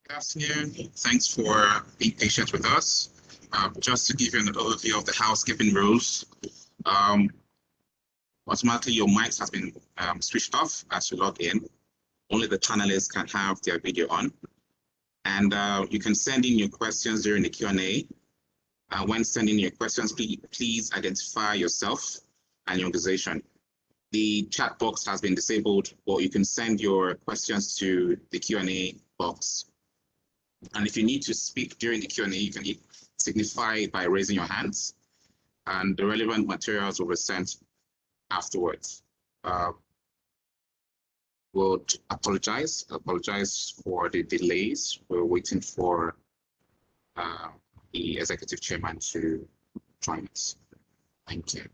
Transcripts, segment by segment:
Good afternoon. Thanks for being patient with us. Just to give you an overview of the housekeeping rules, um, automatically your mics has been switched off as you log in. Only the panelists can have their video on. And you can send in your questions during the Q&A. When sending your questions, please identify yourself and your organization. The chat box has been disabled, but you can send your questions to the Q&A box. And if you need to speak during the Q&A, you can signify it by raising your hands, and the relevant materials will be sent afterwards. We'll apologize for the delays. We're waiting for the executive chairman to join us. Thank you.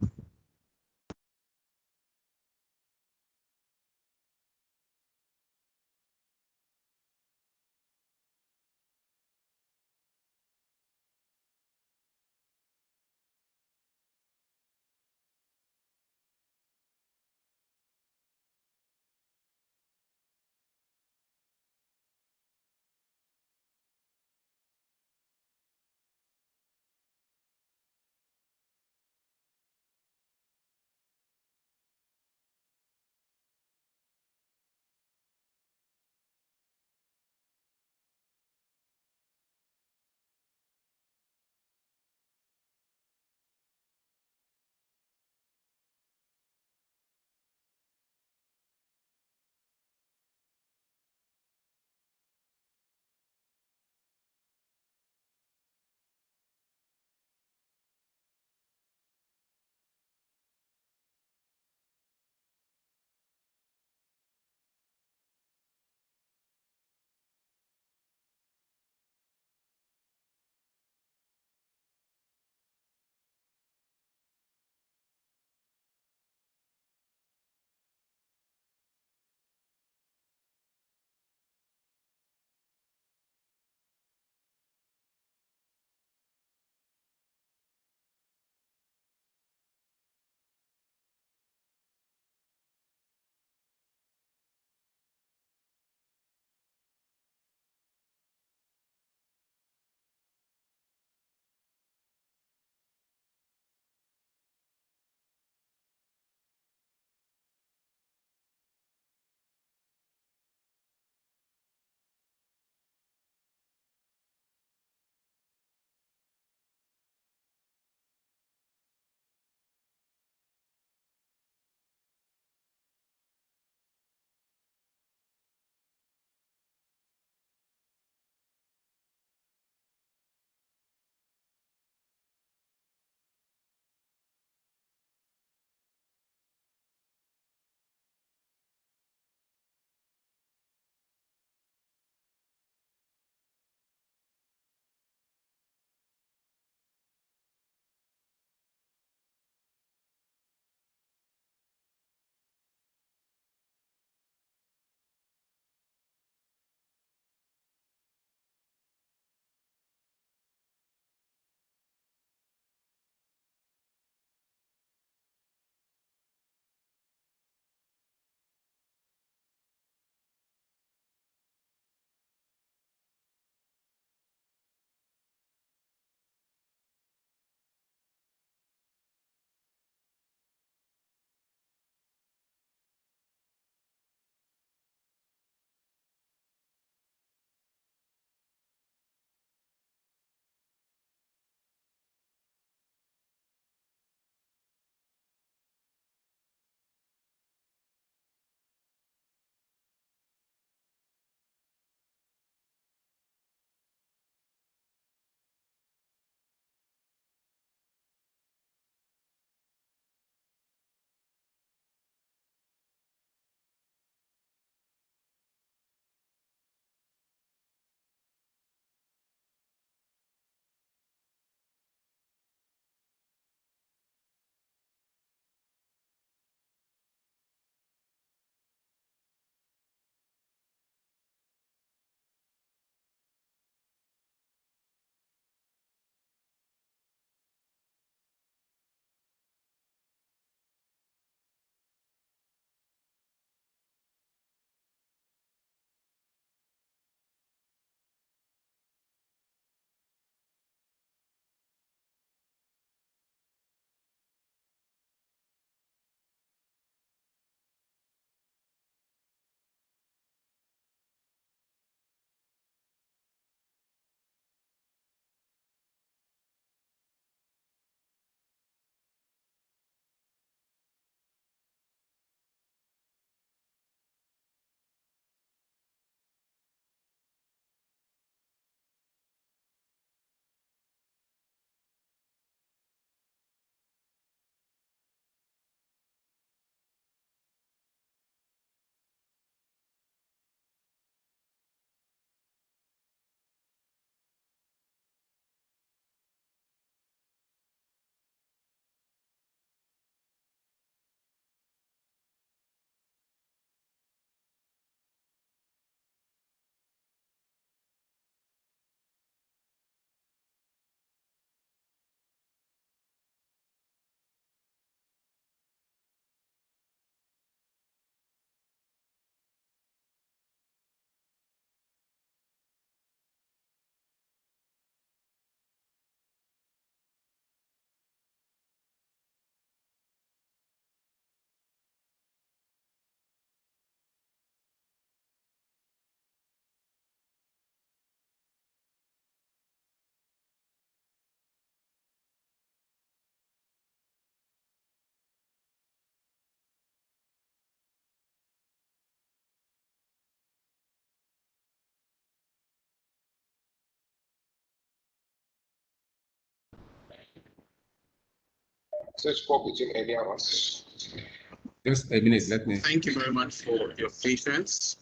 So spoke with him earlier on. Just a minute, let me. Thank you very much for your patience.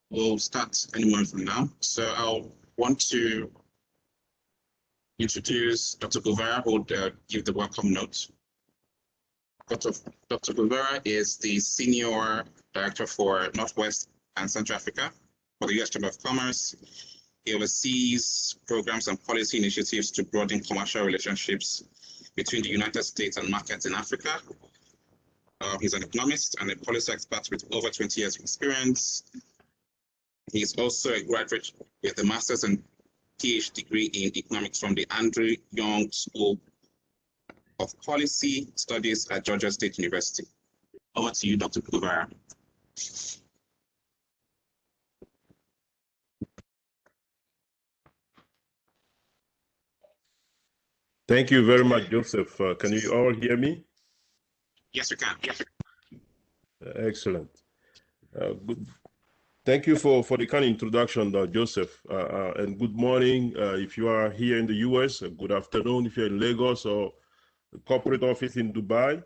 We'll start anyone from now. So I'll want to introduce Dr. Guevara, who will give the welcome note. Dr. Guevara is the Senior Director for Northwest and Central Africa for the U.S. Chamber of Commerce. He oversees programs and policy initiatives to broaden commercial relationships between the United States and markets in Africa. He's an economist and a policy expert with over 20 years of experience. He's also a graduate with a master's and PhD degree in economics from the Andrew Young School of Policy Studies at Georgia State University. Over to you, Dr. Guevara. Thank you very much, Joseph. Can you all hear me? Yes, we can. Yes. Excellent. Good. Thank you for the kind introduction, Joseph. And good morning if you are here in the US. Good afternoon if you're in Lagos or the corporate office in Dubai.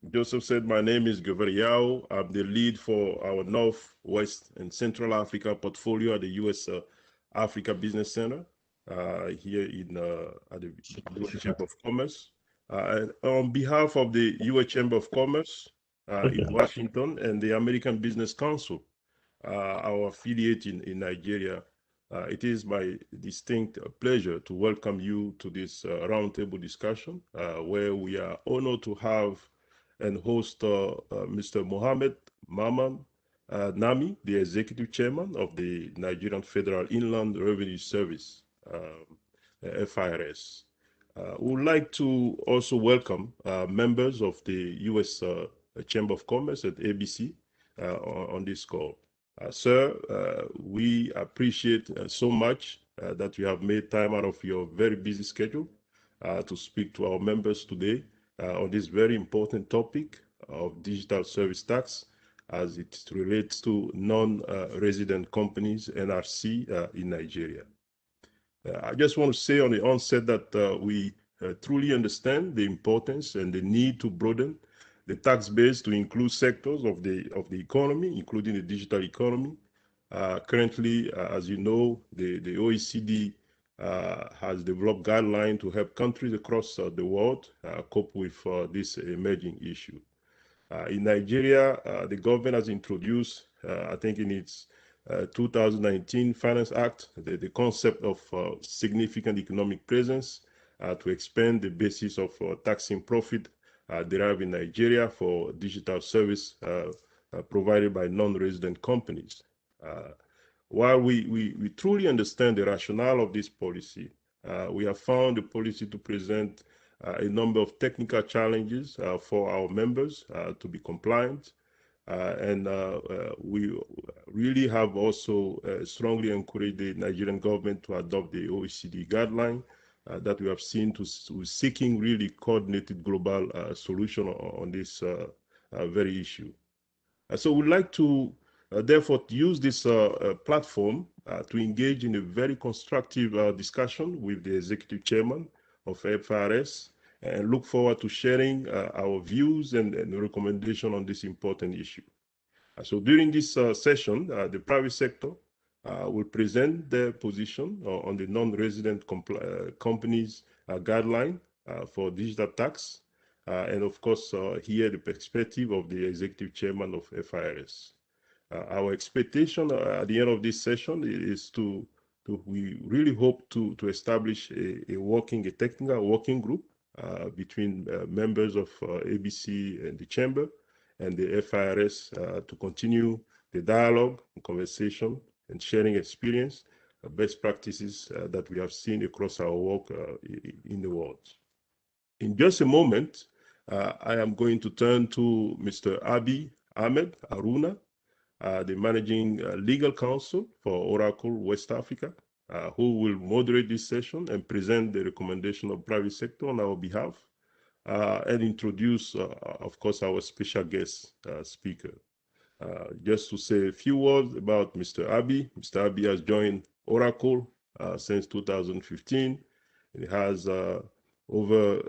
Joseph said my name is Guevara Yao. I'm the lead for our North, West, and Central Africa portfolio at the US Africa Business Center here at the US Chamber of Commerce. And on behalf of the US Chamber of Commerce in Washington and the American Business Council, our affiliate in Nigeria, it is my distinct pleasure to welcome you to this roundtable discussion where we are honored to have and host Mr. Mohammed Mamman Nami, the Executive Chairman of the Nigerian Federal Inland Revenue Service, FIRS. We would like to also welcome members of the U.S. Chamber of Commerce at ABC on this call. Sir, we appreciate so much that you have made time out of your very busy schedule to speak to our members today on this very important topic of digital service tax as it relates to non-resident companies, NRC, in Nigeria. I just want to say on the onset that we truly understand the importance and the need to broaden the tax base to include sectors of the economy, including the digital economy. Currently, as you know, the OECD has developed guidelines to help countries across the world cope with this emerging issue. In Nigeria, the government has introduced, I think in its 2019 Finance Act, the concept of significant economic presence to expand the basis of taxing profit derived in Nigeria for digital service provided by non-resident companies. While we truly understand the rationale of this policy, we have found the policy to present a number of technical challenges for our members to be compliant. And we really have also strongly encouraged the Nigerian government to adopt the OECD guideline that we have seen to seeking really coordinated global solution on this very issue. So we'd like to therefore use this platform to engage in a very constructive discussion with the executive chairman of FIRS and look forward to sharing our views and recommendation on this important issue. So during this session, the private sector will present their position on the non-resident companies guideline for digital tax, and of course, hear the perspective of the executive chairman of FIRS. Our expectation at the end of this session is we really hope to establish a technical working group between members of ABC and the chamber and the FIRS to continue the dialogue and conversation and sharing experience, best practices that we have seen across our work in the world. In just a moment, I am going to turn to Mr. Abiy Ahmed Haruna, the Managing Legal Counsel for Oracle West Africa, who will moderate this session and present the recommendation of private sector on our behalf, and introduce, of course, our special guest speaker. Just to say a few words about Mr. Abiy. Mr. Abiy has joined Oracle since 2015. He has over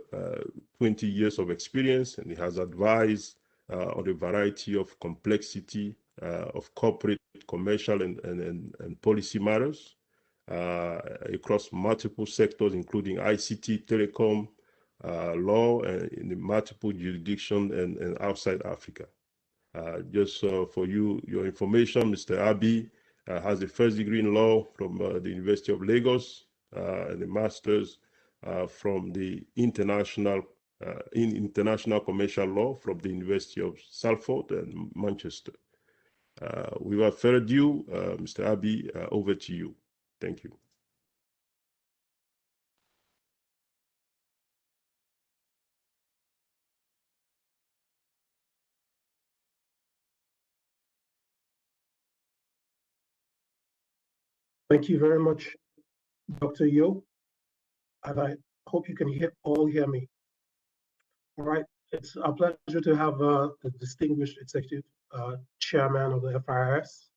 20 years of experience, and he has advised on a variety of complexity of corporate, commercial, and policy matters across multiple sectors, including ICT, telecom, law, and in the multiple jurisdictions and outside Africa. Just for your information, Mr. Abi has a first degree in law from the University of Lagos and a master's from the international commercial law from the University of Salford and Manchester. Without further ado, Mr. Abi, over to you. Thank you. Thank you very much, Dr. Yo, and I hope you can all hear me. All right, it's a pleasure to have the distinguished executive chairman of the FIRS.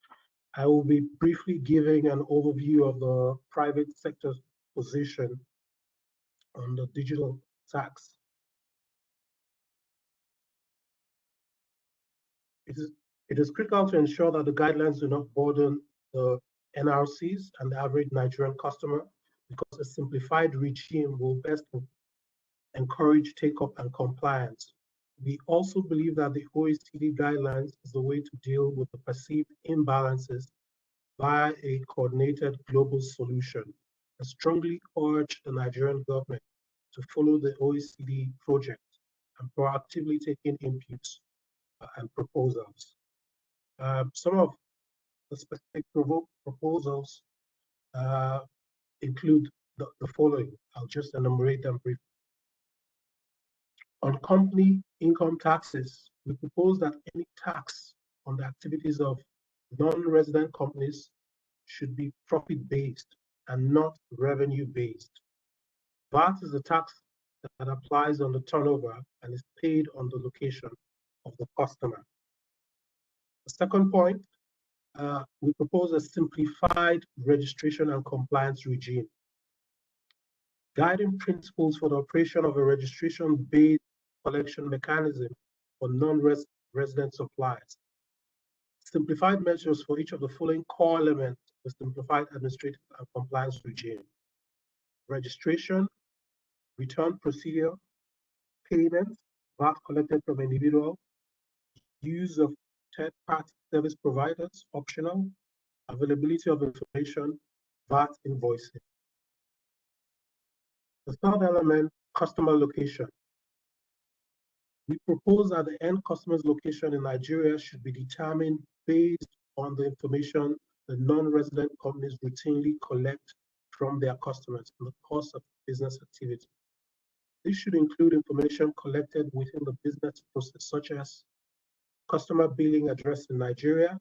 I will be briefly giving an overview of the private sector's position on the digital tax. It is critical to ensure that the guidelines do not burden the NRCs and the average Nigerian customer, because a simplified regime will best encourage take-up and compliance. We also believe that the OECD guidelines is the way to deal with the perceived imbalances via a coordinated global solution. I strongly urge the Nigerian government to follow the OECD project and proactively take in inputs and proposals. Some of the specific proposals include the following. I'll just enumerate them briefly. On company income taxes, we propose that any tax on the activities of non-resident companies should be profit-based and not revenue-based. VAT is a tax that applies on the turnover and is paid on the location of the customer. The second point, we propose a simplified registration and compliance regime. Guiding principles for the operation of a registration-based collection mechanism for non-resident suppliers. Simplified measures for each of the following core elements of the simplified administrative and compliance regime: registration, return procedure, payment, VAT collected from individual, use of third-party service providers, optional, availability of information, VAT invoicing. The third element, customer location. We propose that the end customer's location in Nigeria should be determined based on the information the non-resident companies routinely collect from their customers in the course of business activity. This should include information collected within the business process, such as customer billing address in Nigeria,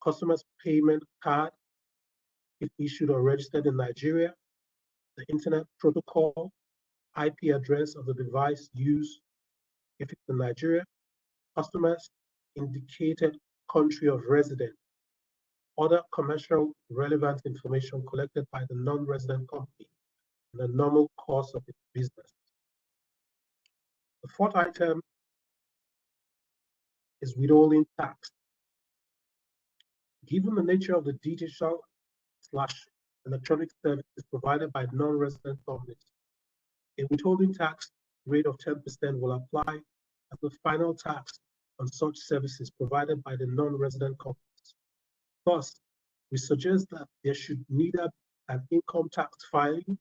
customer's payment card, if issued or registered in Nigeria, the internet protocol, IP address of the device used if it's in Nigeria, customers indicated country of residence, other commercial relevant information collected by the non-resident company in the normal course of its business. The fourth item is withholding tax. Given the nature of the digital/electronic services provided by non-resident companies, a withholding tax rate of 10% will apply as the final tax on such services provided by the non-resident companies. Thus, we suggest that there should neither an income tax filing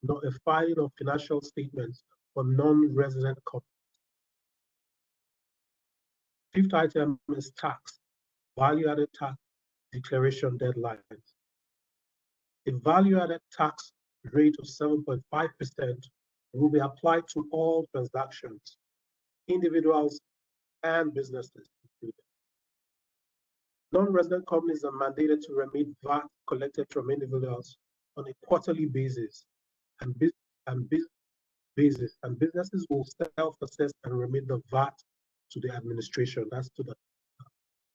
nor a filing of financial statements for non-resident companies. Fifth item is tax, value-added tax declaration deadlines. A value-added tax rate of 7.5% will be applied to all transactions, individuals and businesses included. Non-resident companies are mandated to remit VAT collected from individuals on a quarterly basis, and businesses will self-assess and remit the VAT to the administration, that's to the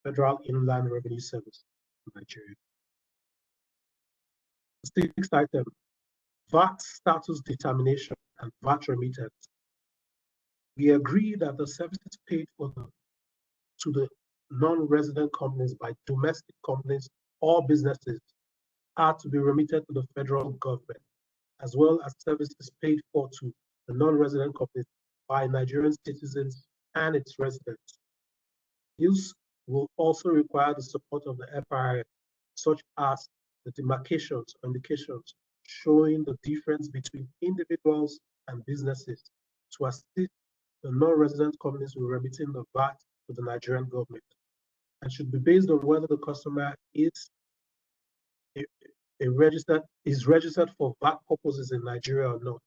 Federal Inland Revenue Service in Nigeria. The sixth item, VAT status determination and VAT remittance. We agree that the services paid to the non-resident companies by domestic companies or businesses are to be remitted to the federal government, as well as services paid for to the non-resident companies by Nigerian citizens and its residents. This will also require the support of the FIRS, such as the demarcations or indications showing the difference between individuals and businesses to assist the non-resident companies with remitting the VAT to the Nigerian government, and should be based on whether the customer is registered for VAT purposes in Nigeria or not,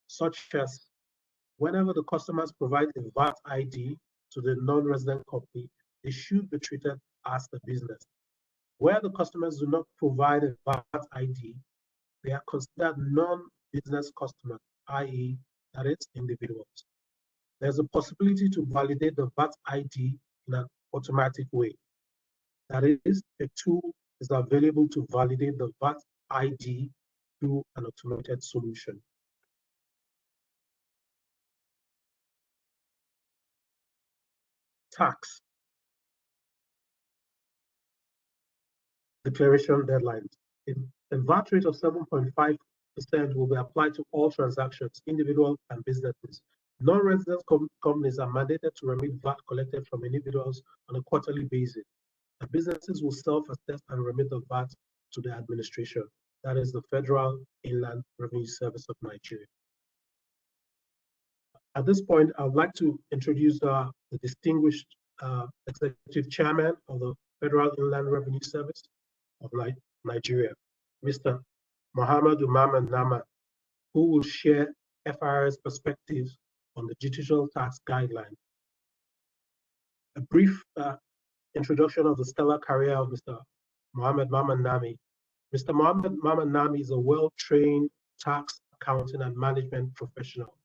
such as whenever the customers provide a VAT ID to the non-resident company, they should be treated as the business. Where the customers do not provide a VAT ID, they are considered non-business customers, i.e., that is individuals. There's a possibility to validate the VAT ID in an automatic way. That is, a tool is available to validate the VAT ID through an automated solution. Tax declaration deadlines. A VAT rate of 7.5% will be applied to all transactions, individual and businesses. Non-resident companies are mandated to remit VAT collected from individuals on a quarterly basis. And businesses will self-assess and remit the VAT to the administration. That is the Federal Inland Revenue Service of Nigeria. At this point, I would like to introduce the distinguished Executive Chairman of the Federal Inland Revenue Service of Nigeria, Mr. Mamman Nami, who will share FIRS perspectives on the digital tax guideline. A brief introduction of the stellar career of Mr. Mamman Nami. Mr. Mamman Nami is a well-trained tax, accounting, and management professional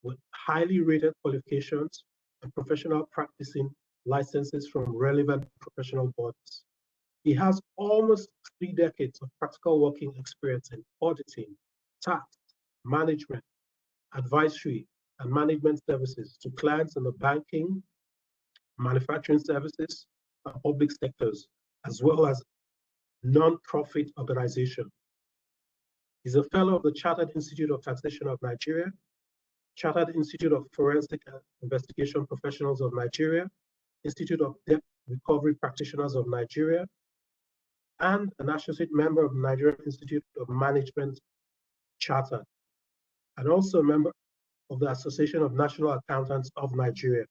with highly rated qualifications and professional practicing licenses from relevant professional bodies. He has almost 3 decades of practical working experience in auditing, tax, management, advisory, and management services to clients in the banking, manufacturing services, and public sectors, as well as non-profit organizations. He's a fellow of the Chartered Institute of Taxation of Nigeria, Chartered Institute of Forensic Investigation Professionals of Nigeria, Institute of Debt Recovery Practitioners of Nigeria, and an associate member of the Nigerian Institute of Management Chartered, and also a member of the Association of National Accountants of Nigeria.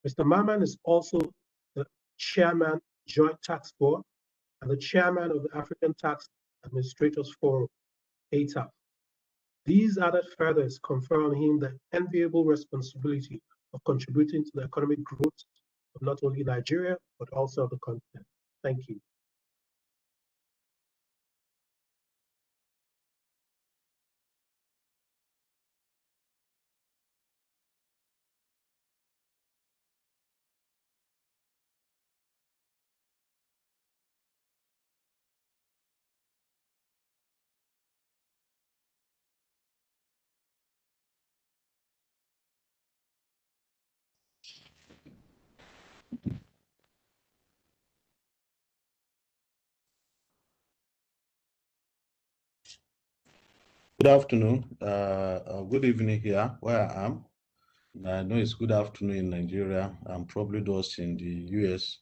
Mr. Mamman is also the Chairman, Joint Tax Board, and the Chairman of the African Tax Administrators Forum, ATAF. These added furthers confer on him the enviable responsibility of contributing to the economic growth of not only Nigeria, but also of the continent. Thank you. Good afternoon, good evening here where I am. I know it's good afternoon in Nigeria and probably those in the US.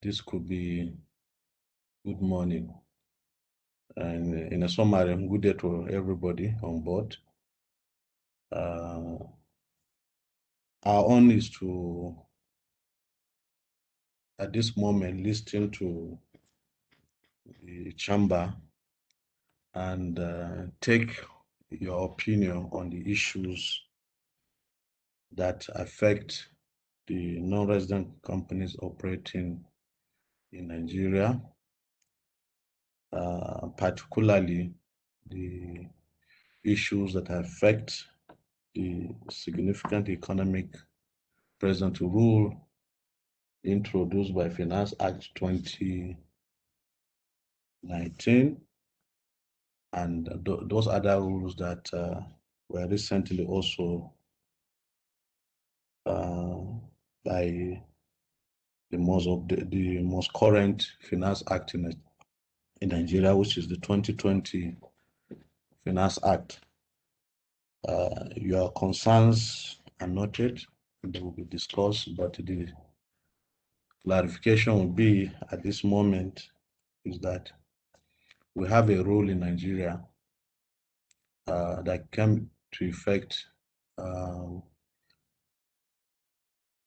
This could be good morning. And in a summary, good day to everybody on board. Our own is to, at this moment, listen to the chamber and take your opinion on the issues that affect the non-resident companies operating in Nigeria, particularly the issues that affect the significant economic present rule introduced by Finance Act 2019 and those other rules that were recently also by the most current Finance Act in Nigeria, which is the 2020 Finance Act. Your concerns are noted and they will be discussed, but the clarification will be at this moment is that we have a rule in Nigeria that came to effect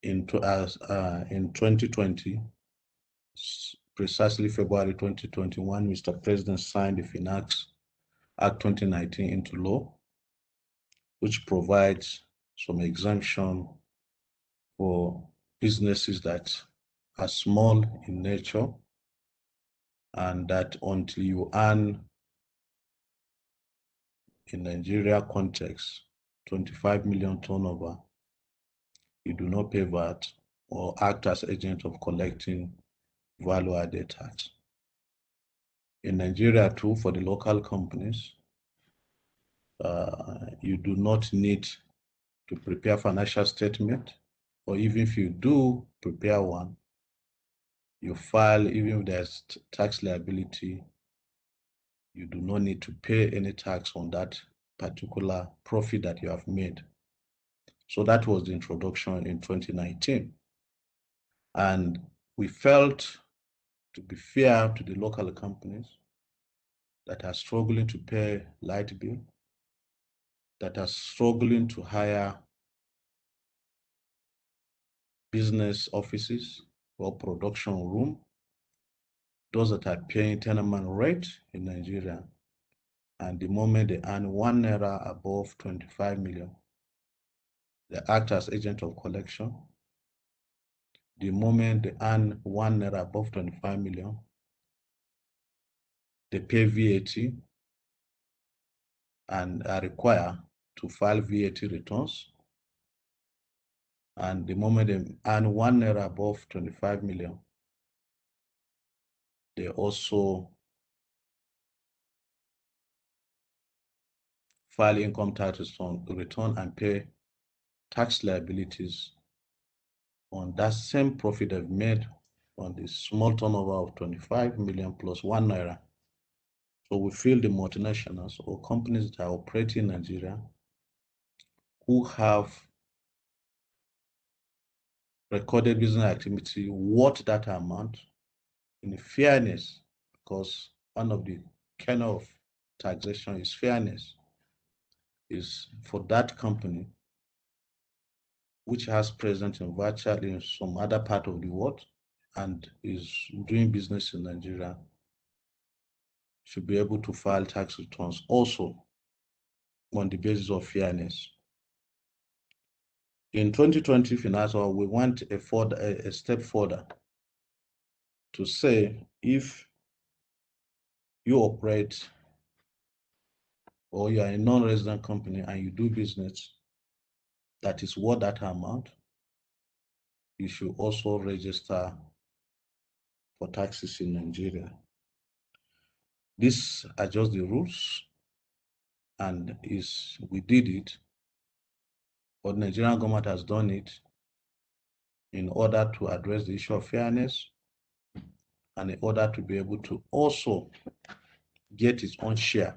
in 2020, precisely February 2021, Mr. President signed the Finance Act 2019 into law, which provides some exemption for businesses that are small in nature, and that until you earn, in Nigeria context, 25 million turnover, you do not pay VAT or act as agent of collecting value-added tax. In Nigeria too, for the local companies, you do not need to prepare financial statement, or even if you do prepare one, you file, even if there's tax liability, you do not need to pay any tax on that particular profit that you have made. So that was the introduction in 2019. And we felt, to be fair to the local companies that are struggling to pay light bill, that are struggling to hire business offices or production room, those that are paying tenement rate in Nigeria, and the moment they earn 1 naira above 25 million, they act as agent of collection. The moment they earn 1 naira above 25 million, they pay VAT and are required to file VAT returns. And the moment they earn 1 naira above 25 million, they also file income tax return and pay tax liabilities on that same profit they've made on the small turnover of 25 million plus 1 naira. So we feel the multinationals or companies that are operating in Nigeria who have recorded business activity worth that amount, in fairness, because one of the kind of taxation is fairness, is for that company which has presence in virtually some other part of the world and is doing business in Nigeria should be able to file tax returns also on the basis of fairness. In 2020 financial, we went a step further to say if you operate or you are a non-resident company and you do business that is worth that amount, you should also register for taxes in Nigeria. These are just the rules, and we did it, but the Nigerian government has done it in order to address the issue of fairness and in order to be able to also get its own share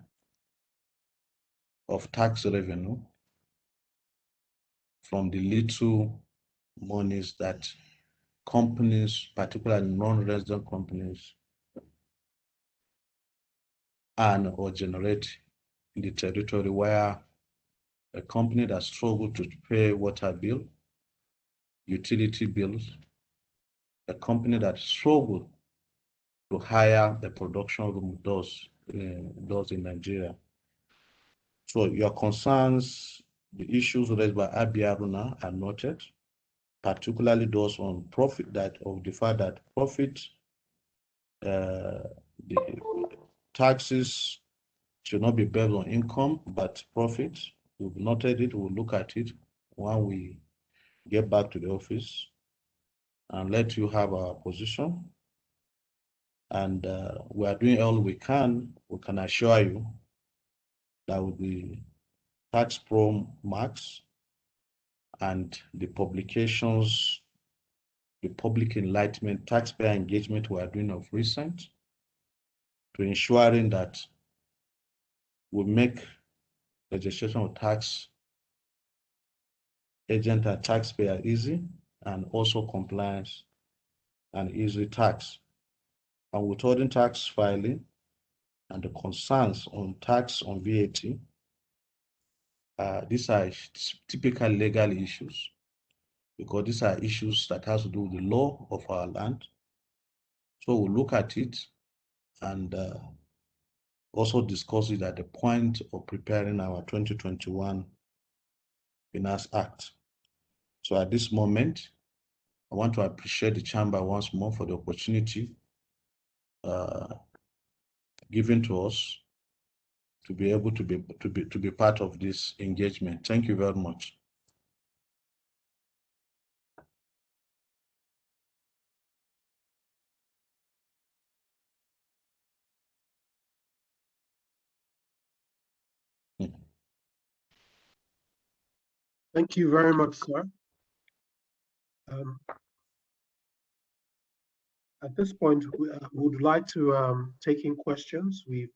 of tax revenue from the little monies that companies, particularly non-resident companies, earn or generate in the territory where a company that struggles to pay water bill, utility bills, a company that struggles to hire the production room does in Nigeria. So your concerns, the issues raised by Abi Haruna are noted, particularly those on profit, of the fact that profit, the taxes should not be based on income, but profit. We've noted it, we'll look at it when we get back to the office and let you have our position. And we are doing all we can assure you That would be tax pro marks and the publications, the public enlightenment, taxpayer engagement we are doing of recent, to ensuring that we make registration of tax agent and taxpayer easy, and also compliance and easy tax. And withholding tax filing and the concerns on tax on VAT, these are typical legal issues, because these are issues that has to do with the law of our land. So we'll look at it and also discuss it at the point of preparing our 2021 Finance Act. So at this moment, I want to appreciate the chamber once more for the opportunity given to us to be able to be part of this engagement. Thank you very much. Thank you very much, sir. At this point, we would like to take in questions. We've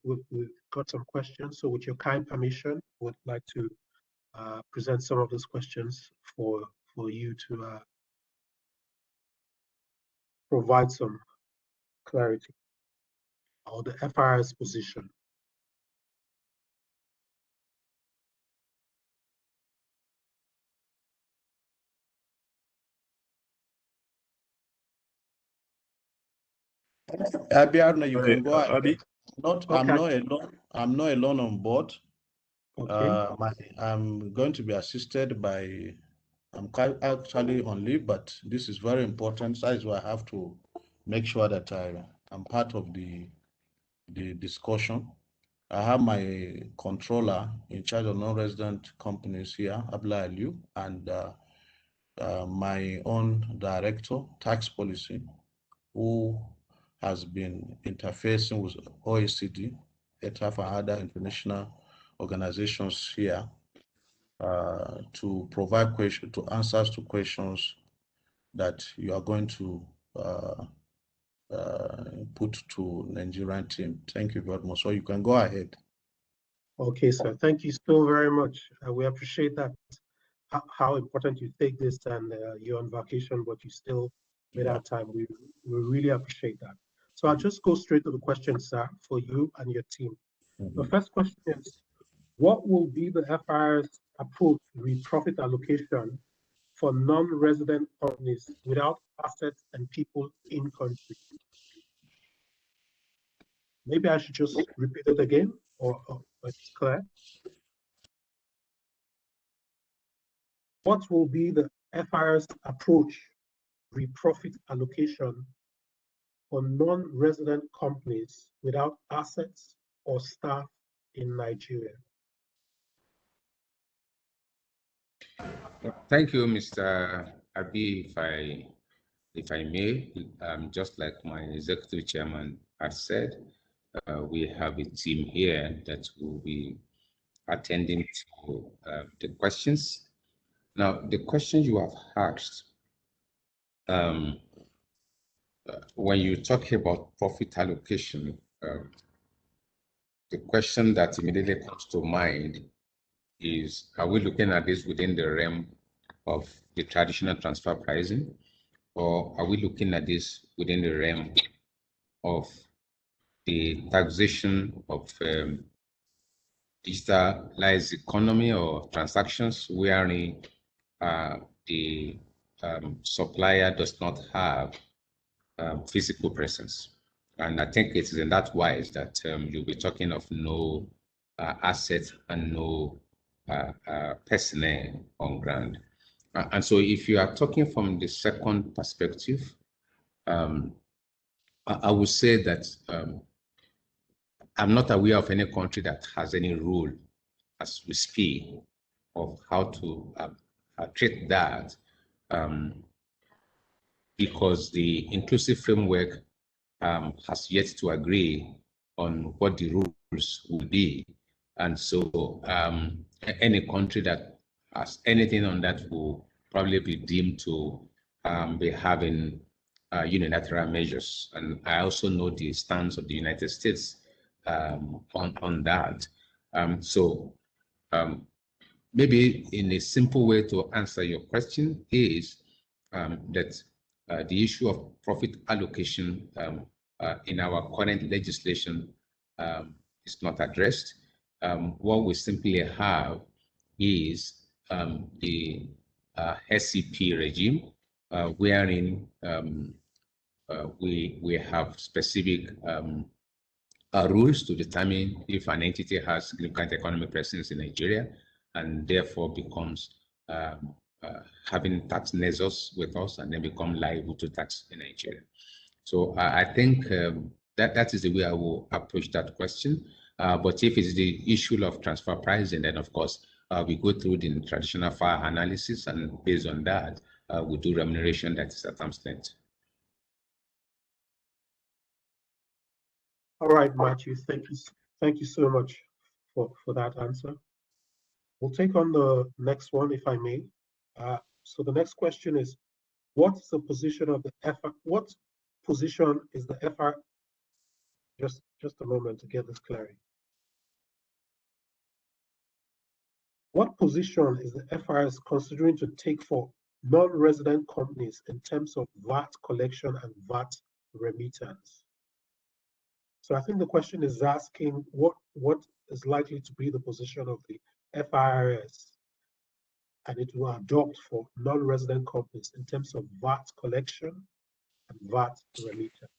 got some questions, so with your kind permission, would like to present some of those questions for you to provide some clarity on the FIRS position. Abiarna, you can go ahead. Abi? I'm not alone. I'm not alone on board. Okay. I'm going to be assisted by. I'm actually on leave, but this is very important. That is why I have to make sure that I'm part of the discussion. I have my controller in charge of non-resident companies here, Abla Aliu, and my own director, tax policy, who has been interfacing with OECD, ETAF, and other international organizations here to provide answers to questions that you are going to put to Nigerian team. Thank you very much. So you can go ahead. Okay, sir. Thank you so very much. We appreciate that, how important you take this, and you're on vacation, but you still made out time. We really appreciate that. So I'll just go straight to the question, sir, for you and your team. The first question is, what will be the FIR's approach to profit allocation for non-resident companies without assets and people in country? Maybe I should just repeat it again, or it's clear. What will be the FIR's approach to profit allocation for non-resident companies without assets or staff in Nigeria? Thank you, Mr. Abi. If I may, just like my executive chairman has said, we have a team here that will be attending to the questions. Now, the question you have asked, when you talk about profit allocation, the question that immediately comes to mind is, are we looking at this within the realm of the traditional transfer pricing, or are we looking at this within the realm of the taxation of digitalized economy or transactions wherein the supplier does not have physical presence? And I think it is in that wise that you'll be talking of no assets and no personnel on ground. And so if you are talking from the second perspective, I would say that I'm not aware of any country that has any rule as we speak of how to treat that, because the inclusive framework has yet to agree on what the rules will be And so any country that has anything on that will probably be deemed to be having unilateral measures. And I also know the stance of the United States on that. Maybe in a simple way to answer your question is that the issue of profit allocation in our current legislation is not addressed. What we simply have is the SCP regime, wherein we have specific rules to determine if an entity has significant economic presence in Nigeria and therefore becomes having tax nexus with us and then become liable to tax in Nigeria. So I think that is the way I will approach that question. But if it's the issue of transfer pricing, then of course we go through the traditional FIRS analysis, and based on that, we do remuneration that is at arm's length. All right, Matthew, thank you so much for that answer. We'll take on the next one, if I may. So the next question is, what's the position of the FIRS? What position is the FIRS? Just a moment to get this clarity. What position is the FIRS considering to take for non-resident companies in terms of VAT collection and VAT remittance? So I think the question is asking what is likely to be the position of the FIRS and it will adopt for non-resident companies in terms of VAT collection and VAT remittance.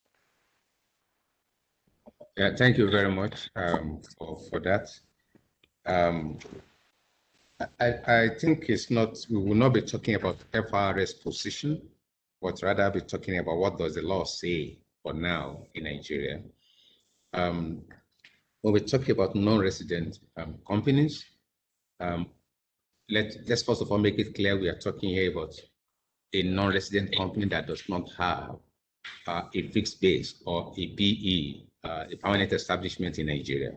Yeah, thank you very much for that. I think we will not be talking about FIRS position, but rather be talking about what does the law say for now in Nigeria. When we talk about non-resident companies, let's first of all make it clear we are talking here about a non-resident company that does not have a fixed base or a PE, a permanent establishment in Nigeria.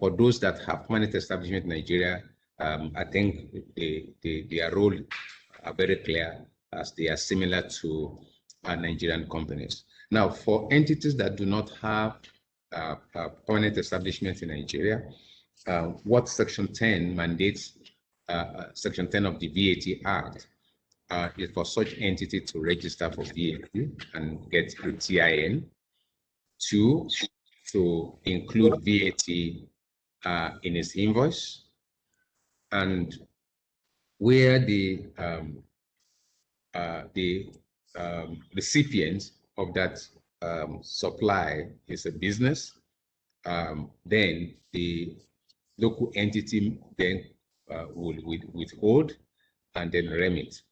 For those that have permanent establishment in Nigeria, I think their role are very clear as they are similar to Nigerian companies. Now, for entities that do not have permanent establishment in Nigeria, what Section 10 mandates, Section 10 of the VAT Act, is for such entity to register for VAT and get a TIN. 2, to include VAT in its invoice, and where the recipient of that supply is a business, then the local entity then will withhold and then remit.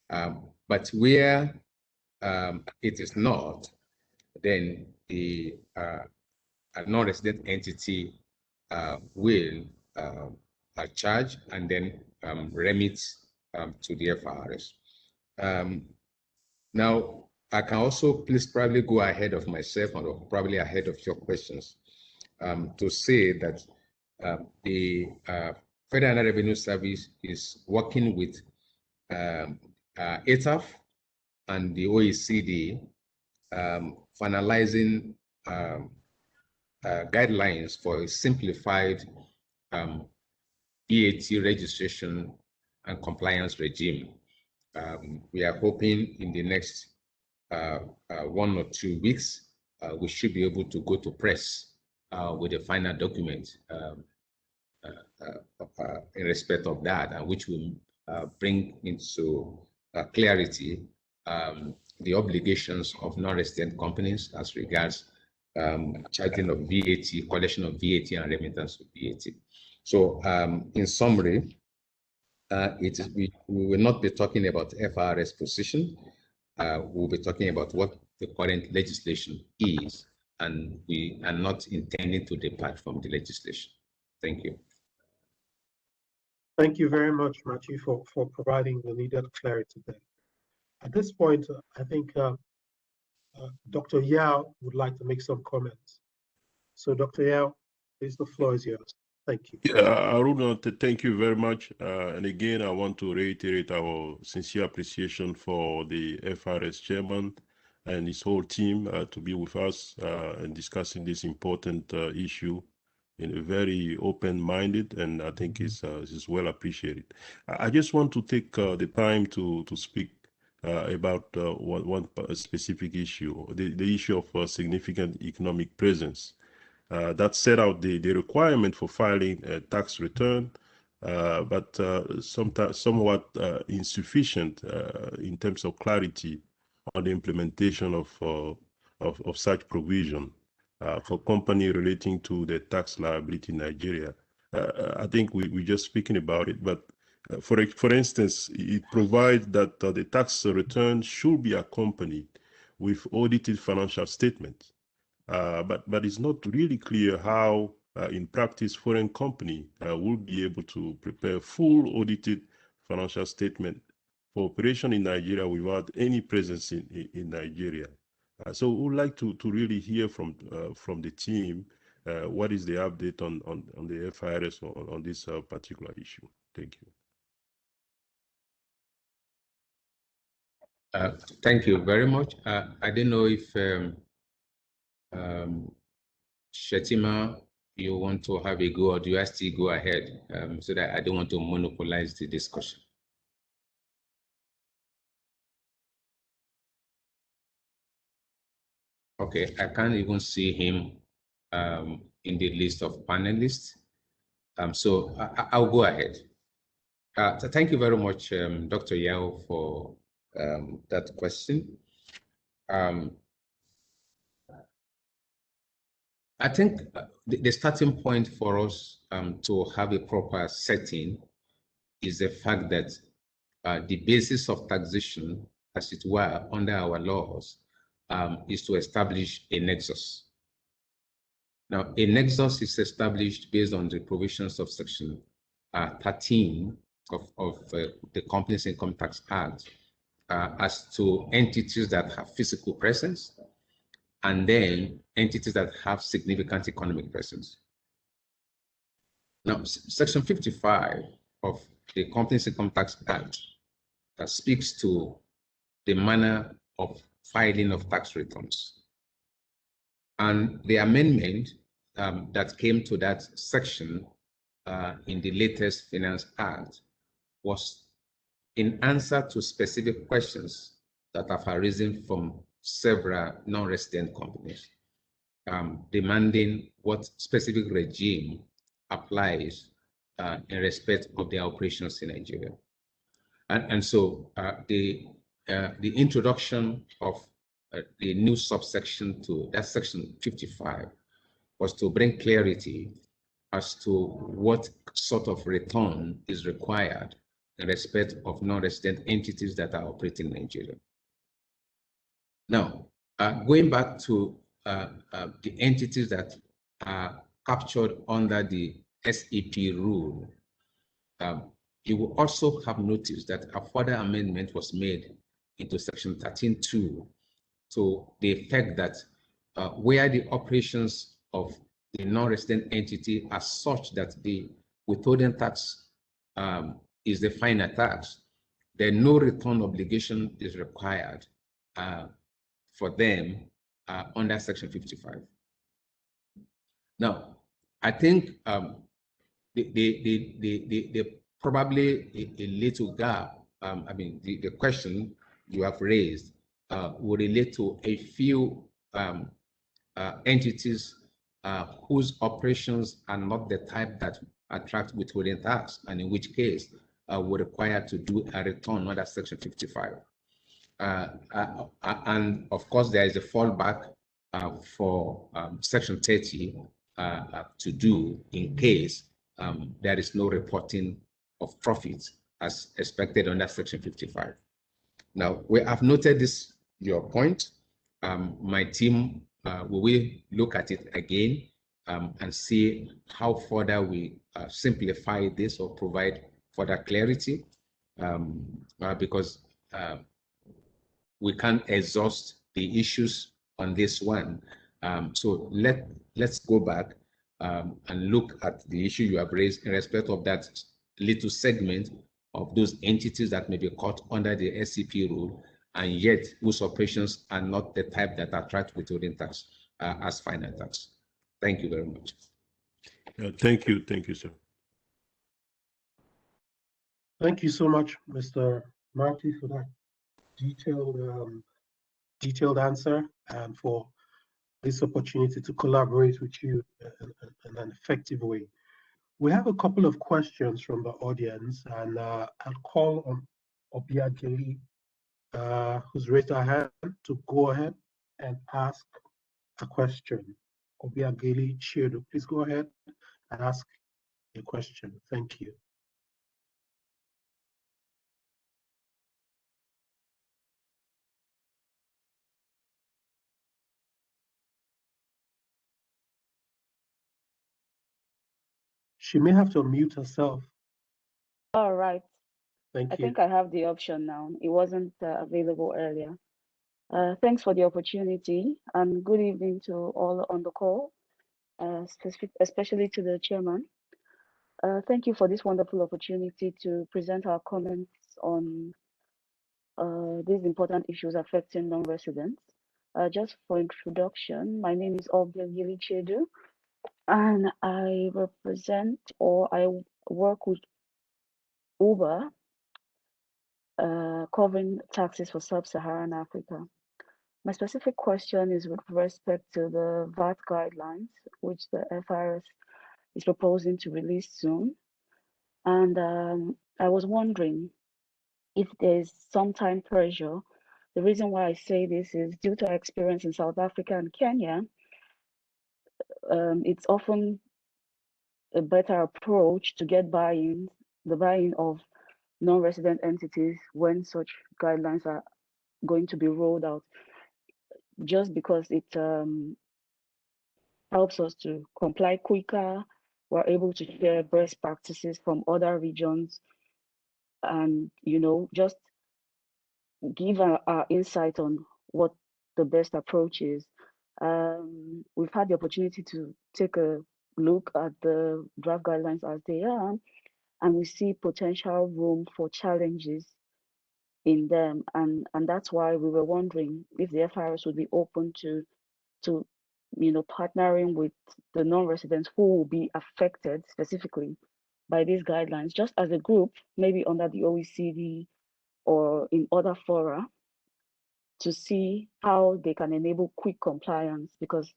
But where it is not, then the non-resident entity will charge and then remit to the FIRS. Now, I can also please probably go ahead of myself or probably ahead of your questions to say that the Federal Revenue Service is working with ETAF and the OECD finalizing guidelines for a simplified VAT registration and compliance regime. We are hoping in the next 1 or 2 weeks, we should be able to go to press with a final document in respect of that, and which will bring into clarity the obligations of non-resident companies as regards charging of VAT, collection of VAT, and remittance of VAT. So, in summary, we will not be talking about FIRS position. We'll be talking about what the current legislation is, and we are not intending to depart from the legislation. Thank you. Thank you very much, Matthew, for providing the needed clarity there. At this point, I think Dr. Yao would like to make some comments. So, Dr. Yao, please, the floor is yours. Thank you. Yeah, Aruna, thank you very much. And again, I want to reiterate our sincere appreciation for the FIRS chairman and his whole team to be with us and discussing this important issue in a very open-minded, and I think is well appreciated. I just want to take the time to speak about one specific issue, the issue of significant economic presence. That set out the requirement for filing a tax return, but sometimes somewhat insufficient in terms of clarity on the implementation of such provision for company relating to the tax liability in Nigeria. I think we're just speaking about it, but for instance, it provides that the tax return should be accompanied with audited financial statements. But it's not really clear how, in practice, foreign company will be able to prepare full audited financial statement for operation in Nigeria without any presence in Nigeria. So we would like to really hear from the team what is the update on the FIRS on this particular issue. Thank you. Thank you very much. I don't know if Shetima, you want to have a go, or do I still go ahead so that I don't want to monopolize the discussion? Okay, I can't even see him in the list of panelists. So I'll go ahead. So thank you very much, Dr. Yao, for that question. I think the starting point for us to have a proper setting is the fact that the basis of taxation, as it were, under our laws, is to establish a nexus. Now, a nexus is established based on the provisions of Section 13 of the Companies Income Tax Act as to entities that have physical presence, and then entities that have significant economic presence. Now, Section 55 of the Companies Income Tax Act speaks to the manner of filing of tax returns. And the amendment that came to that section in the latest Finance Act was in answer to specific questions that have arisen from several non-resident companies, demanding what specific regime applies in respect of their operations in Nigeria. And so the introduction of the new subsection to that Section 55 was to bring clarity as to what sort of return is required in respect of non-resident entities that are operating in Nigeria. Now, going back to the entities that are captured under the SEP rule, you will also have noticed that a further amendment was made into Section 13.2 to the effect that where the operations of the non-resident entity are such that the withholding tax is the final tax, then no return obligation is required for them under Section 55. Now, I think the probably a little gap, I mean, the question you have raised will relate to a few entities whose operations are not the type that attract withholding tax, and in which case we're required to do a return under Section 55. And of course, there is a fallback for Section 30 to do in case there is no reporting of profits as expected under Section 55. Now, we have noted this, your point. My team will look at it again and see how further we simplify this or provide further clarity, because we can't exhaust the issues on this one. So let's go back and look at the issue you have raised in respect of that little segment of those entities that may be caught under the SCP rule, and yet whose operations are not the type that attract withholding tax as final tax. Thank you very much. Thank you, sir. Thank you so much, Mr. Marty, for that detailed answer and for this opportunity to collaborate with you in an effective way. We have a couple of questions from the audience, and I'll call on Obiageli, who's raised her hand, to go ahead and ask a question. Obiageli Chiedu, please go ahead and ask a question. Thank you. She may have to unmute herself. All right. Thank you. I think I have the option now. It wasn't available earlier. Thanks for the opportunity, and good evening to all on the call, especially to the chairman. Thank you for this wonderful opportunity to present our comments on these important issues affecting non-residents. Just for introduction, my name is Obiageli Chiedu, and I represent, or I work with Uber, covering taxes for sub-Saharan Africa. My specific question is with respect to the VAT guidelines, which the FIRS is proposing to release soon. And I was wondering if there's some time pressure. The reason why I say this is due to our experience in South Africa and Kenya. It's often a better approach to get the buy-in of non-resident entities when such guidelines are going to be rolled out, just because it helps us to comply quicker. We're able to share best practices from other regions and, just give our insight on what the best approach is. We've had the opportunity to take a look at the draft guidelines as they are, and we see potential room for challenges in them, and that's why we were wondering if the FIRS would be open to partnering with the non-residents who will be affected specifically by these guidelines, just as a group, maybe under the OECD or in other fora, to see how they can enable quick compliance, because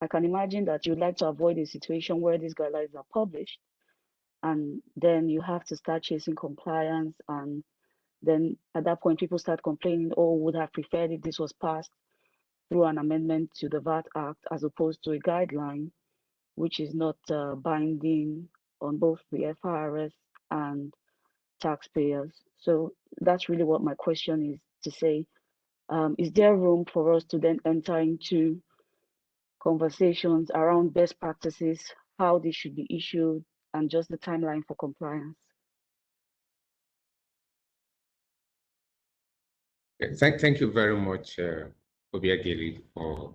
I can imagine that you'd like to avoid a situation where these guidelines are published and then you have to start chasing compliance, and then at that point people start complaining, oh, would have preferred if this was passed through an amendment to the VAT Act as opposed to a guideline, which is not binding on both the FIRS and taxpayers. So that's really what my question is to say. Is there room for us to then enter into conversations around best practices, how they should be issued, and just the timeline for compliance? Thank you very much, Obiageli, for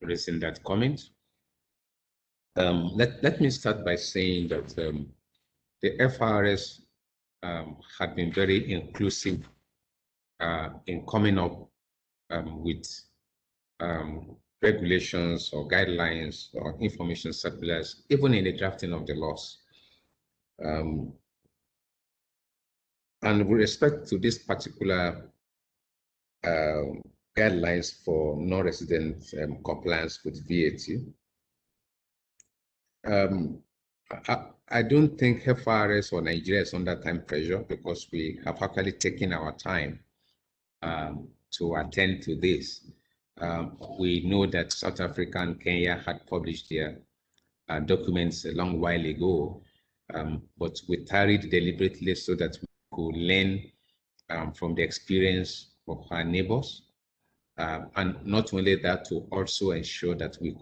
raising that comment. Let me start by saying that the FIRS had been very inclusive in coming up with regulations or guidelines or information circulars, even in the drafting of the laws. And with respect to this particular guidelines for non-resident compliance with VAT, I don't think FIRS or Nigeria is under time pressure, because we have actually taken our time to attend to this. We know that South Africa and Kenya had published their documents a long while ago, but we tarried deliberately so that we could learn from the experience of our neighbors, and not only that, to also ensure that we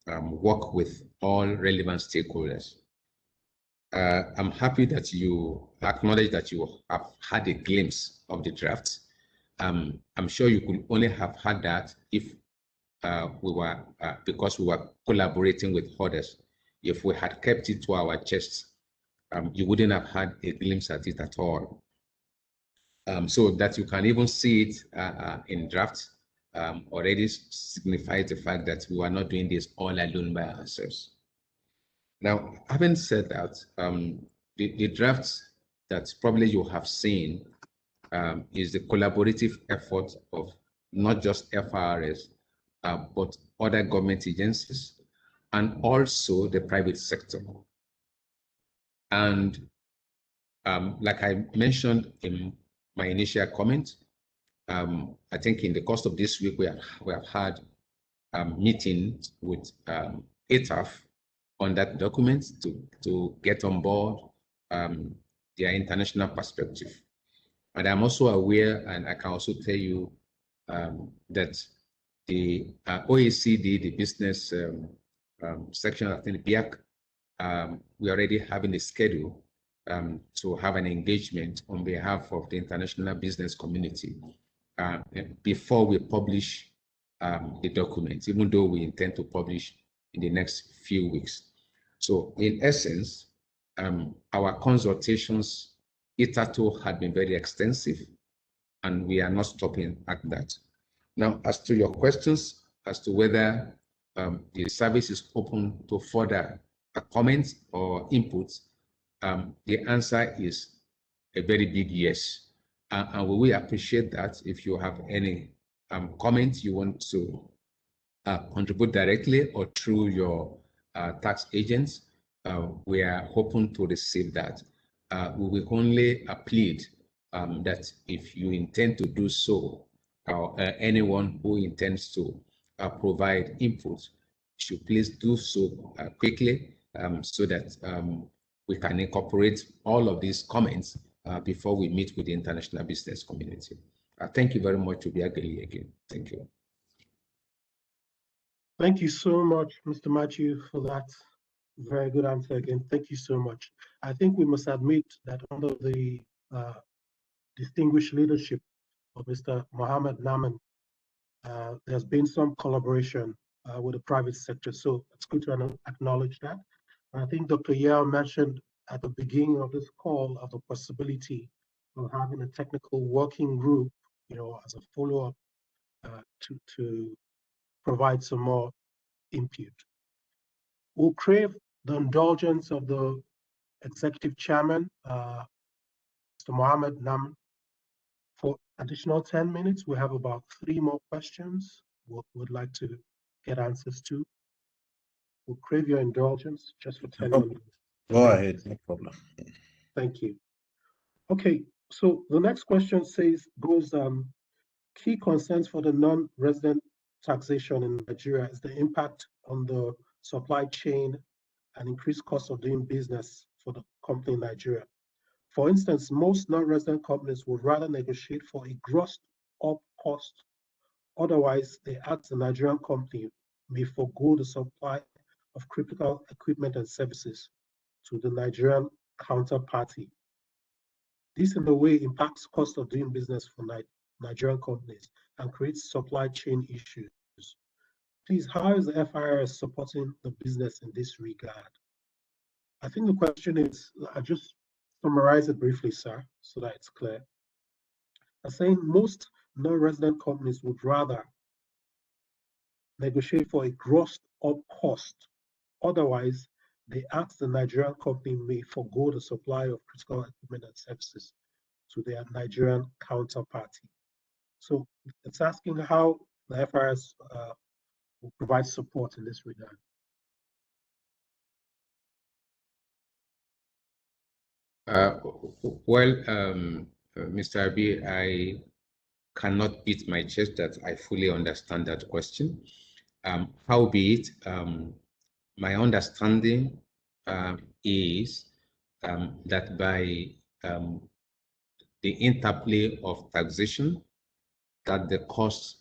work with all relevant stakeholders. I'm happy that you acknowledge that you have had a glimpse of the draft. I'm sure you could only have had that if because we were collaborating with others. If we had kept it to our chests, you wouldn't have had a glimpse at it at all. So that you can even see it in draft already signifies the fact that we were not doing this all alone by ourselves. Now, having said that, the drafts that probably you have seen is the collaborative effort of not just FIRS, but other government agencies and also the private sector. And like I mentioned in my initial comment, I think in the course of this week, we have had meetings with ATAF on that document to get on board their international perspective. And I'm also aware, and I can also tell you that the OECD, the business section, I think the BIAC, we're already having a schedule to have an engagement on behalf of the international business community before we publish the document, even though we intend to publish in the next few weeks. So in essence, our consultations hitherto had been very extensive, and we are not stopping at that. Now, as to your questions as to whether the service is open to further comments or inputs, the answer is a very big yes. And we will appreciate that if you have any comments you want to contribute directly or through your tax agents, we are hoping to receive that. We will only plead that if you intend to do so, or anyone who intends to provide input should please do so quickly so that we can incorporate all of these comments before we meet with the international business community. Thank you very much, Obiageli, again. Thank you. Thank you so much, Mr. Matthew, for that very good answer again. Thank you so much. I think we must admit that under the distinguished leadership of Mr. Mohammed Mamman, there's been some collaboration with the private sector. So it's good to acknowledge that. And I think Dr. Yao mentioned at the beginning of this call of the possibility of having a technical working group, as a follow-up to provide some more input. We'll crave the indulgence of the executive chairman, Mr. Mohammed Nam, for additional 10 minutes. We have about 3 more questions we'd like to get answers to. We'll crave your indulgence just for 10 minutes. Go ahead, no problem. Thank you. Okay, so the next question goes, key concerns for the non-resident taxation in Nigeria is the impact on the supply chain and increased cost of doing business for the company in Nigeria. For instance, most non-resident companies would rather negotiate for a grossed-up cost. Otherwise, they ask the Nigerian company may forego the supply of critical equipment and services to the Nigerian counterparty. This, in a way, impacts cost of doing business for Nigerian companies and creates supply chain issues. Please, how is the FIRS supporting the business in this regard? I think the question is, I'll just summarize it briefly, sir, so that it's clear. I'm saying most non-resident companies would rather negotiate for a grossed-up cost. Otherwise, they ask the Nigerian company may forego the supply of critical equipment and services to their Nigerian counterparty. So it's asking how the FIRS will provide support in this regard. Mr. Abi, I cannot beat my chest that I fully understand that question. Howbeit, my understanding is that by the interplay of taxation, that the cost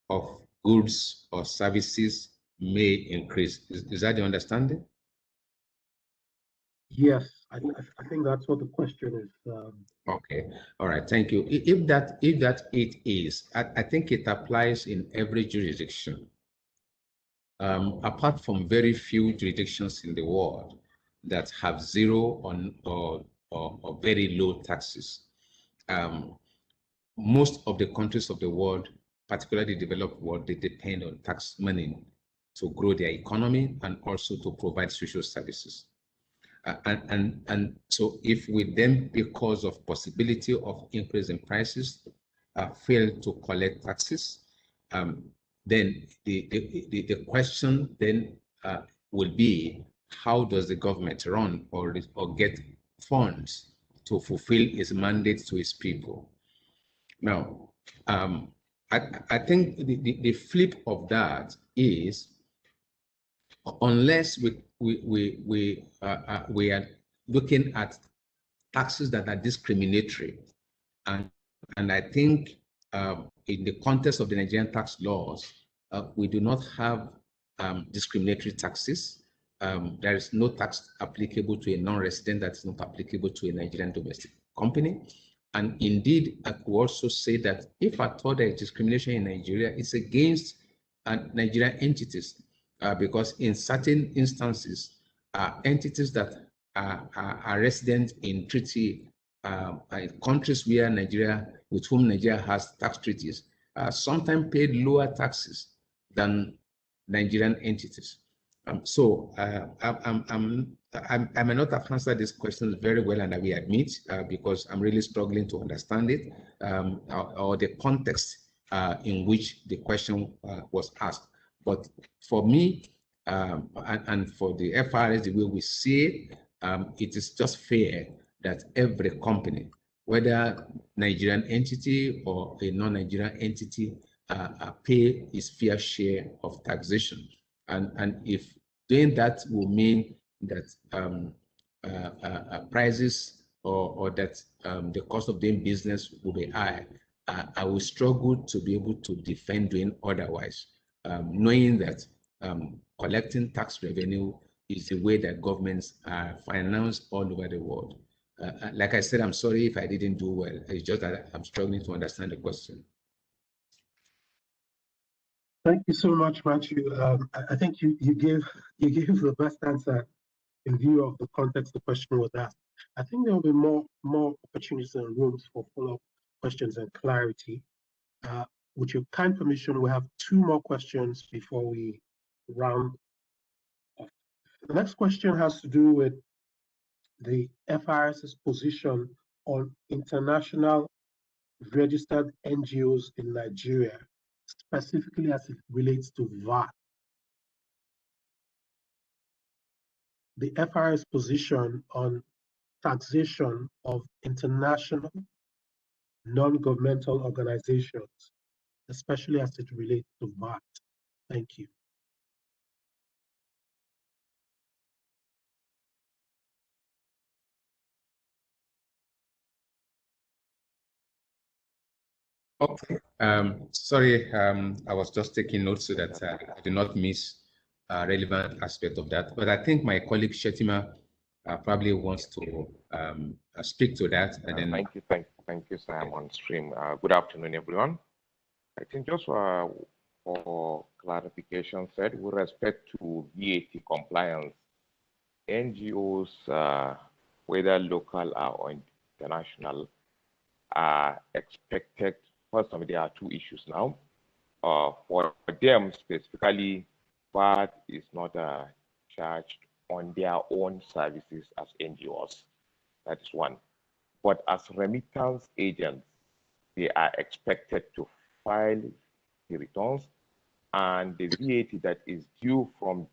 of goods or services may increase. Is that the understanding? Yes, I think that's what the question is. Okay, all right, thank you. If that it is, I think it applies in every jurisdiction. apart from very few jurisdictions in the world that have zero or very low taxes, most of the countries of the world, particularly the developed world, they depend on tax money to grow their economy and also to provide social services. And so if we then, because of possibility of increase in prices, fail to collect taxes, then the question then will be, how does the government run or get funds to fulfill its mandate to its people? Now, I think the flip of that is, unless we are looking at taxes that are discriminatory, and I think in the context of the Nigerian tax laws, we do not have discriminatory taxes. There is no tax applicable to a non-resident that is not applicable to a Nigerian domestic company. And indeed, I could also say that if at all there is discrimination in Nigeria, it's against Nigerian entities, because in certain instances, entities that are resident in treaty countries where Nigeria, with whom Nigeria has tax treaties, sometimes paid lower taxes than Nigerian entities. So I may not have answered this question very well, and I will admit, because I'm really struggling to understand it, or the context in which the question was asked. But for me, and for the FIRS, the way we see it, it is just fair that every company, whether Nigerian entity or a non-Nigerian entity, pay its fair share of taxation. And if doing that will mean that prices or that the cost of doing business will be high, I will struggle to be able to defend doing otherwise, knowing that collecting tax revenue is the way that governments are financed all over the world. Like I said, I'm sorry if I didn't do well. It's just that I'm struggling to understand the question. Thank you so much, Matthew. I think you gave the best answer in view of the context the question was asked. I think there will be more opportunities and rooms for follow-up questions and clarity. With your kind permission, we have 2 more questions before we round off. The next question has to do with the FIRS's position on international registered NGOs in Nigeria, specifically as it relates to VAT. The FIRS position on taxation of international non-governmental organizations, especially as it relates to VAT. Thank you. Okay. Sorry, I was just taking notes so that I do not miss a relevant aspect of that. But I think my colleague Shetima probably wants to speak to that. And then thank you, sir. I'm on stream. Good afternoon, everyone. I think just for clarification said, with respect to VAT compliance, NGOs, whether local or international, are expected. First of all, there are 2 issues now. For them specifically, VAT is not charged on their own services as NGOs. That is one. But as remittance agents, they are expected to file the returns, and the VAT that is due from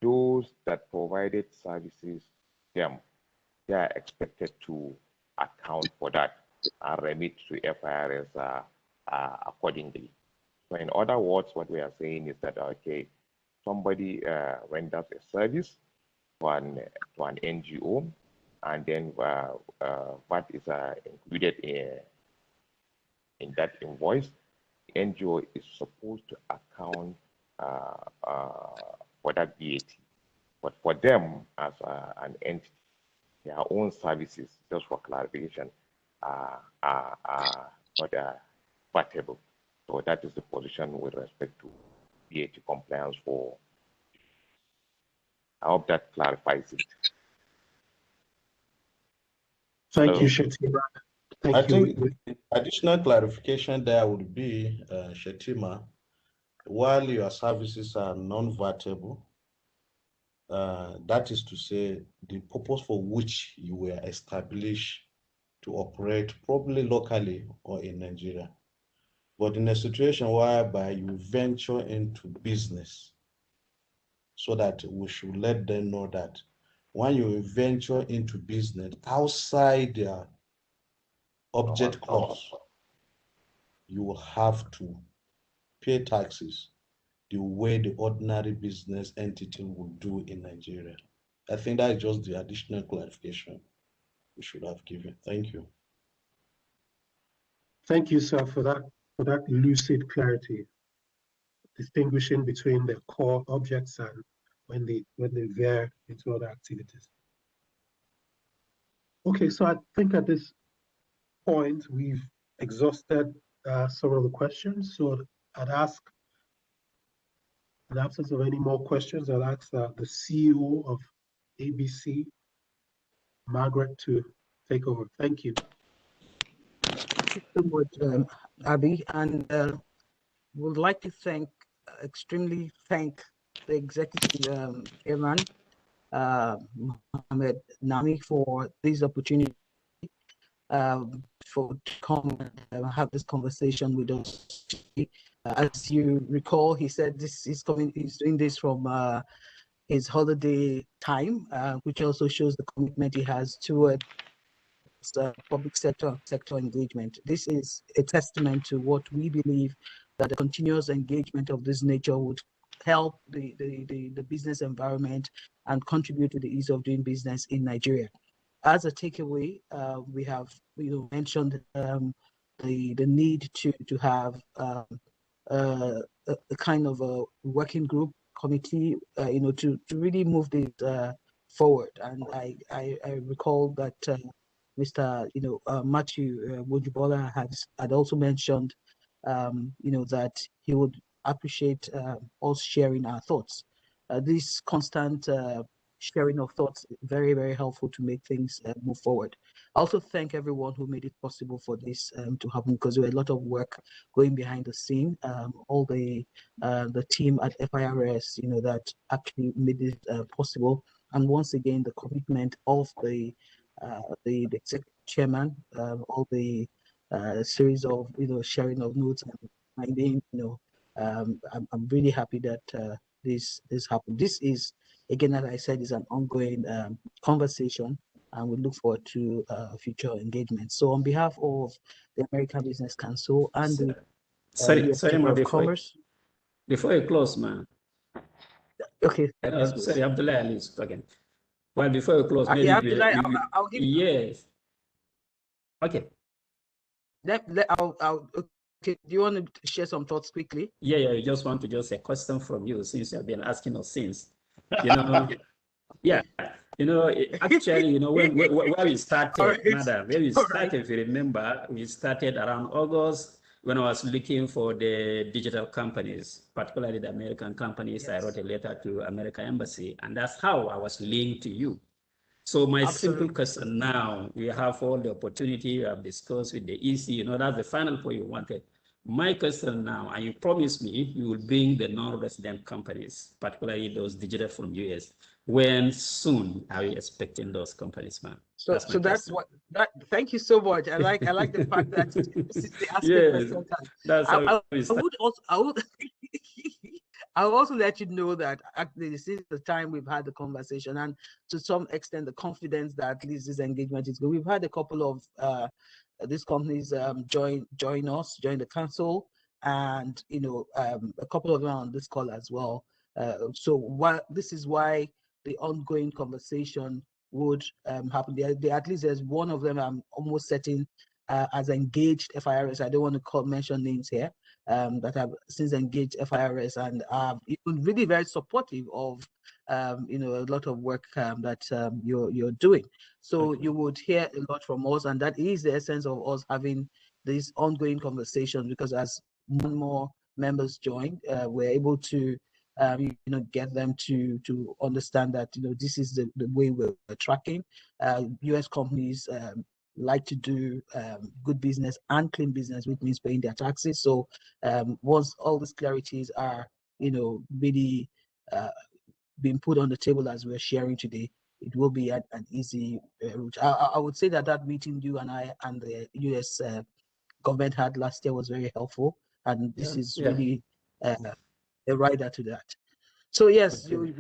those that provided services to them, they are expected to account for that and remit to FIRS accordingly. So in other words, what we are saying is that, okay, somebody renders a service to an NGO, and then what is included in that invoice, the NGO is supposed to account for that VAT. But for them as an entity, their own services, just for clarification, are not vatable. So that is the position with respect to VAT compliance for I hope that clarifies it. Thank you, Hello? Shetima. Thank I you. think additional clarification there would be, Shetima, while your services are non-vertable, that is to say, the purpose for which you were established to operate probably locally or in Nigeria. But in a situation whereby you venture into business, so that we should let them know that when you venture into business outside their object clause, you will have to pay taxes the way the ordinary business entity would do in Nigeria. I think that is just the additional clarification we should have given. Thank you. Thank you, sir, for that lucid clarity, distinguishing between the core objects and when they veer into other activities. Okay, so I think at this point we've exhausted some of the questions. So I'd ask, in absence of any more questions, I'll ask the CEO of ABC, Margaret, to take over. Thank you. Thank you so much, Abby, and would like to extremely thank the executive chairman, Mohammed Nami, for this opportunity to come and have this conversation with us. As you recall, he said he's doing this from his holiday time, which also shows the commitment he has toward public sector engagement. This is a testament to what we believe, that the continuous engagement of this nature would help the business environment and contribute to the ease of doing business in Nigeria. As a takeaway, we have mentioned the need to have a kind of a working group committee, to really move this forward. And I recall that Mr. Matthew Wojubola had also mentioned, that he would appreciate us sharing our thoughts. This constant sharing of thoughts, very, very helpful to make things move forward. I also thank everyone who made it possible for this to happen, because there was a lot of work going behind the scene. All the team at FIRS, that actually made it possible. And once again, the commitment of the executive chairman, all the series of sharing of notes and finding. I'm really happy that this happened. This is, again, as I said, is an ongoing conversation, and we look forward to future engagement. So on behalf of the American Business Council and the US Chamber of Commerce. Before you close, man. Okay. Sorry, Abdullah Ali is talking. Well, before you close, maybe I'll give. Yes. Okay. Okay. Do you want to share some thoughts quickly? Yeah. I just want to a question from you, since you have been asking us since. Yeah. Actually, where we started, madam, where we started, if you remember, we started around August, when I was looking for the digital companies, particularly the American companies. Yes. I wrote a letter to American Embassy, and that's how I was linked to you. So my simple question now, we have all the opportunity you have discussed with the EC, that's the final point you wanted. My question now, and you promised me you will bring the non-resident companies, particularly those digital from US. When soon are you expecting those companies, man? So that's what thank you so much. I like the fact that this is the aspect. Yes, that's I will also let you know that actually this is the time we've had the conversation, and to some extent the confidence that at least this engagement is good. We've had a couple of these companies join the council, and a couple of them on this call as well. So this is why the ongoing conversation would happen. At least there's one of them I'm almost certain as engaged FIRS. I don't want to mention names here, that have since engaged FIRS and are really very supportive of a lot of work that you're doing. So you would hear a lot from us, and that is the essence of us having these ongoing conversations, because as more members join, we're able to get them to understand that this is the way we're tracking. U.S. companies like to do good business and clean business, which means paying their taxes. So once all these clarities are really being put on the table as we're sharing today, it will be an easy route. I would say that meeting you and I and the U.S. government had last year was very helpful, and this is really a rider to that. So yes, we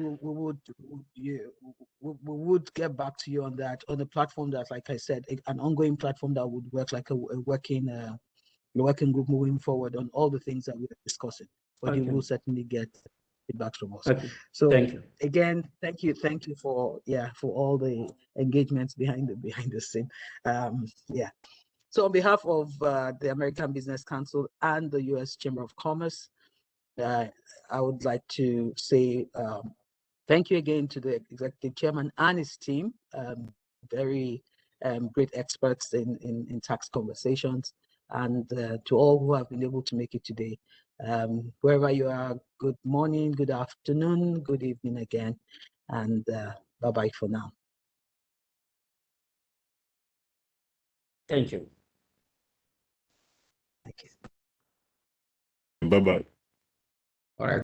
would get back to you on that, on a platform that, like I said, an ongoing platform that would work like a working group moving forward on all the things that we're discussing. But you will certainly get feedback from us. So thank you again, thank you for all the engagements behind the scene. So on behalf of the American Business Council and the U.S. Chamber of Commerce, I would like to say thank you again to the executive chairman and his team, very great experts in tax conversations, and to all who have been able to make it today. Wherever you are, good morning, good afternoon, good evening again, and bye-bye for now. Thank you. Thank you. Bye-bye. All right.